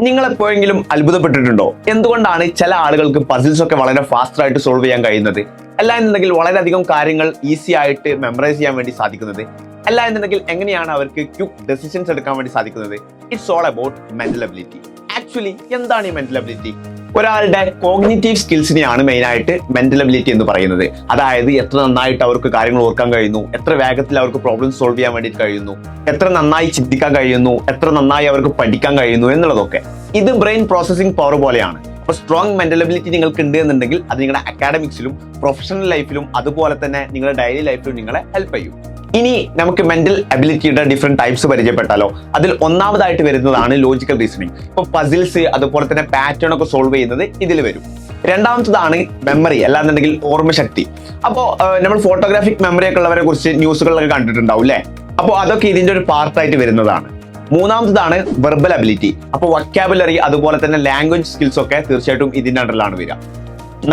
നിങ്ങൾ എപ്പോഴെങ്കിലും അത്ഭുതപ്പെട്ടിട്ടുണ്ടോ എന്തുകൊണ്ടാണ് ചില ആളുകൾക്ക് പസിൽസ് ഒക്കെ വളരെ ഫാസ്റ്റ് ആയിട്ട് സോൾവ് ചെയ്യാൻ കഴിയുന്നത്, അല്ല എന്നുണ്ടെങ്കിൽ വളരെയധികം കാര്യങ്ങൾ ഈസി ആയിട്ട് മെമ്മറൈസ് ചെയ്യാൻ വേണ്ടി സാധിക്കുന്നത്, അല്ല എന്നുണ്ടെങ്കിൽ എങ്ങനെയാണ് അവർക്ക് ക്വിക്ക് ഡെസിഷൻസ് എടുക്കാൻ വേണ്ടി സാധിക്കുന്നത്? It's all about mental ability. Actually എന്താണ് ഈ മെന്റൽ എബിലിറ്റി? ഒരാളുടെ കോഗ്നിറ്റീവ് സ്കിൽസിനെയാണ് മെയിൻ ആയിട്ട് മെന്റൽ എബിലിറ്റി എന്ന് പറയുന്നത്. അതായത് എത്ര നന്നായിട്ട് അവർക്ക് കാര്യങ്ങൾ ഓർക്കാൻ കഴിയുന്നു, എത്ര വേഗത്തിൽ അവർക്ക് പ്രോബ്ലം സോൾവ് ചെയ്യാൻ വേണ്ടിയിട്ട് കഴിയുന്നു, എത്ര നന്നായി ചിന്തിക്കാൻ കഴിയുന്നു, എത്ര നന്നായി അവർക്ക് പഠിക്കാൻ കഴിയുന്നു എന്നുള്ളതൊക്കെ. ഇത് ബ്രെയിൻ പ്രോസസ്സിംഗ് പവർ പോലെയാണ്. അപ്പോൾ സ്ട്രോങ് മെന്റൽ എബിലിറ്റി നിങ്ങൾക്ക് ഉണ്ട് എന്നുണ്ടെങ്കിൽ അത് നിങ്ങളുടെ അക്കാഡമിക്സിലും പ്രൊഫഷണൽ ലൈഫിലും അതുപോലെ തന്നെ നിങ്ങളുടെ ഡെയിലി ലൈഫിലും നിങ്ങളെ ഹെൽപ്പ് ചെയ്യും. ഇനി നമുക്ക് മെന്റൽ എബിലിറ്റിയുടെ ഡിഫറെന്റ് ടൈപ്സ് പരിചയപ്പെട്ടാലോ? അതിൽ ഒന്നാമതായിട്ട് വരുന്നതാണ് ലോജിക്കൽ റീസണിങ്. ഇപ്പൊ പസിൽസ് അതുപോലെ തന്നെ പാറ്റേൺ ഒക്കെ സോൾവ് ചെയ്യുന്നത് ഇതിൽ വരും. രണ്ടാമത്തതാണ് മെമ്മറി, അല്ലാന്നുണ്ടെങ്കിൽ ഓർമ്മശക്തി. അപ്പോൾ നമ്മൾ ഫോട്ടോഗ്രാഫിക് മെമ്മറി ഒക്കെ ഉള്ളവരെ കുറിച്ച് ന്യൂസുകളിലൊക്കെ കണ്ടിട്ടുണ്ടാവും അല്ലേ? അപ്പോൾ അതൊക്കെ ഇതിന്റെ ഒരു പാർട്ടായിട്ട് വരുന്നതാണ്. മൂന്നാമത്തതാണ് വെർബൽ എബിലിറ്റി. അപ്പോൾ വൊക്കാബുലറി അതുപോലെ തന്നെ ലാംഗ്വേജ് സ്കിൽസ് ഒക്കെ തീർച്ചയായിട്ടും ഇതിന്റെ അണ്ടറിലാണ് വരിക.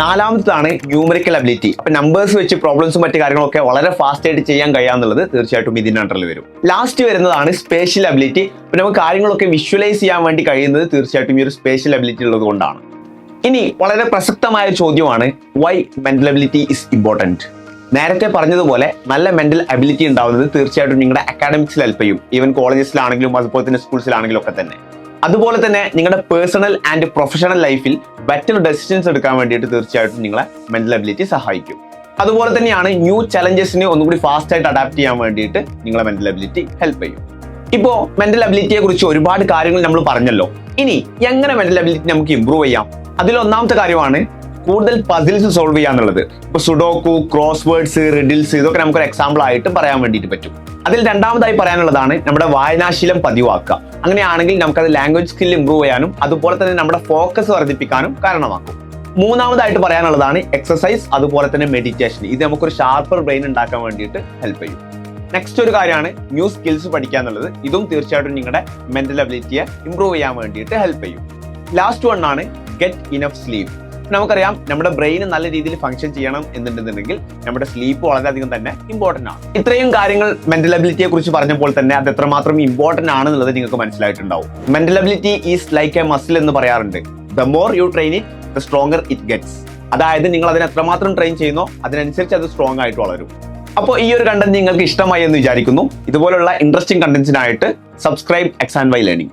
നാലാമത്തതാണ് ന്യൂമറിക്കൽ എബിലിറ്റി. അപ്പൊ നമ്പേഴ്സ് വെച്ച് പ്രോബ്ലംസും മറ്റു കാര്യങ്ങളൊക്കെ വളരെ ഫാസ്റ്റ് ആയിട്ട് ചെയ്യാൻ കഴിയാന്നുള്ളത് തീർച്ചയായിട്ടും ഇതിന്റെ അണ്ടറിൽ വരും. ലാസ്റ്റ് വരുന്നതാണ് സ്പേഷ്യൽ എബിലിറ്റി. അപ്പൊ നമുക്ക് കാര്യങ്ങളൊക്കെ വിഷ്വലൈസ് ചെയ്യാൻ വേണ്ടി കഴിയുന്നത് തീർച്ചയായിട്ടും ഈ ഒരു സ്പേഷ്യൽ എബിലിറ്റി ഉള്ളത് കൊണ്ടാണ്. ഇനി വളരെ പ്രസക്തമായ ചോദ്യമാണ്, why mental ability is important? നേരത്തെ പറഞ്ഞതുപോലെ നല്ല മെന്റൽ എബിലിറ്റി ഉണ്ടാവുന്നത് തീർച്ചയായിട്ടും നിങ്ങളുടെ അക്കാഡമിക്സിൽ ഹെൽപ്പ് ചെയ്യും. ഈവൻ കോളേജസിലാണെങ്കിലും അതുപോലെ തന്നെ സ്കൂൾസിലാണെങ്കിലും ഒക്കെ തന്നെ. അതുപോലെ തന്നെ നിങ്ങളുടെ പേഴ്സണൽ ആൻഡ് പ്രൊഫഷണൽ ലൈഫിൽ ബെറ്റർ ഡെസിഷൻസ് എടുക്കാൻ വേണ്ടിയിട്ട് തീർച്ചയായിട്ടും നിങ്ങളെ മെന്റൽ എബിലിറ്റി സഹായിക്കും. അതുപോലെ തന്നെയാണ് ന്യൂ ചലഞ്ചസിനെ ഒന്നുകൂടി ഫാസ്റ്റ് ആയിട്ട് അഡാപ്റ്റ് ചെയ്യാൻ വേണ്ടിയിട്ട് നിങ്ങളെ മെന്റൽ എബിലിറ്റി ഹെൽപ്പ് ചെയ്യും. ഇപ്പോ മെന്റൽ എബിലിറ്റിയെ കുറിച്ച് ഒരുപാട് കാര്യങ്ങൾ നമ്മൾ പറഞ്ഞല്ലോ. ഇനി എങ്ങനെ മെന്റൽ എബിലിറ്റി നമുക്ക് ഇംപ്രൂവ് ചെയ്യാം? അതിൽ ഒന്നാമത്തെ കാര്യമാണ് കൂടുതൽ പസിൽസ് സോൾവ് ചെയ്യാന്നുള്ളത്. ഇപ്പൊ സുഡോക്കു, ക്രോസ് വേർഡ്സ്, റിഡിൽസ് ഇതൊക്കെ നമുക്കൊരു എക്സാമ്പിൾ ആയിട്ട് പറയാൻ വേണ്ടിയിട്ട് പറ്റും. അതിൽ രണ്ടാമതായി പറയാനുള്ളതാണ് നമ്മുടെ വായനാശീലം പതിവാക്കുക. അങ്ങനെയാണെങ്കിൽ നമുക്കത് ലാംഗ്വേജ് സ്കിൽ ഇംപ്രൂവ് ചെയ്യാനും അതുപോലെ തന്നെ നമ്മുടെ ഫോക്കസ് വർദ്ധിപ്പിക്കാനും കാരണമാക്കും. മൂന്നാമതായിട്ട് പറയാനുള്ളതാണ് എക്സസൈസ് അതുപോലെ തന്നെ മെഡിറ്റേഷൻ. ഇത് നമുക്കൊരു ഷാർപ്പർ ബ്രെയിൻ ഉണ്ടാക്കാൻ വേണ്ടിയിട്ട് ഹെൽപ്പ് ചെയ്യും. നെക്സ്റ്റ് ഒരു കാര്യമാണ് ന്യൂ സ്കിൽസ് പഠിക്കുക എന്നുള്ളത്. ഇതും തീർച്ചയായിട്ടും നിങ്ങളുടെ മെന്റൽ എബിലിറ്റിയെ ഇംപ്രൂവ് ചെയ്യാൻ വേണ്ടിയിട്ട് ഹെൽപ്പ് ചെയ്യും. ലാസ്റ്റ് വൺ ആണ് ഗെറ്റ് ഇനഫ് സ്ലീപ്പ്. നമുക്കറിയാം നമ്മുടെ ബ്രെയിൻ നല്ല രീതിയിൽ ഫംഗ്ഷൻ ചെയ്യണം എന്നുണ്ടെന്നുണ്ടെങ്കിൽ നമ്മുടെ സ്ലീപ്പ് വളരെയധികം തന്നെ ഇമ്പോർട്ടന്റ് ആണ്. ഇത്രയും കാര്യങ്ങൾ മെന്റൽ എബിലിറ്റിയെ കുറിച്ച് പറഞ്ഞപ്പോൾ തന്നെ അത് എത്രമാത്രം ഇമ്പോർട്ടന്റ് ആണെന്നുള്ളത് നിങ്ങൾക്ക് മനസ്സിലായിട്ടുണ്ടാവും. Mental ability is like A muscle എന്ന് പറയാറുണ്ട്. The more you train it the stronger it gets. അതായത് നിങ്ങൾ അതിനെ എത്രമാത്രം ട്രെയിൻ ചെയ്യുന്നോ അതിനനുസരിച്ച് അത് സ്ട്രോങ് ആയിട്ട് വളരും. അപ്പോൾ ഈ ഒരു കണ്ടന്റ് നിങ്ങൾക്ക് ഇഷ്ടമായി എന്ന് വിചാരിക്കുന്നു. ഇതുപോലുള്ള ഇൻട്രസ്റ്റിംഗ് കണ്ടന്റ്സിനായിട്ട് സബ്സ്ക്രൈബ് X&Y ലേണിംഗ്.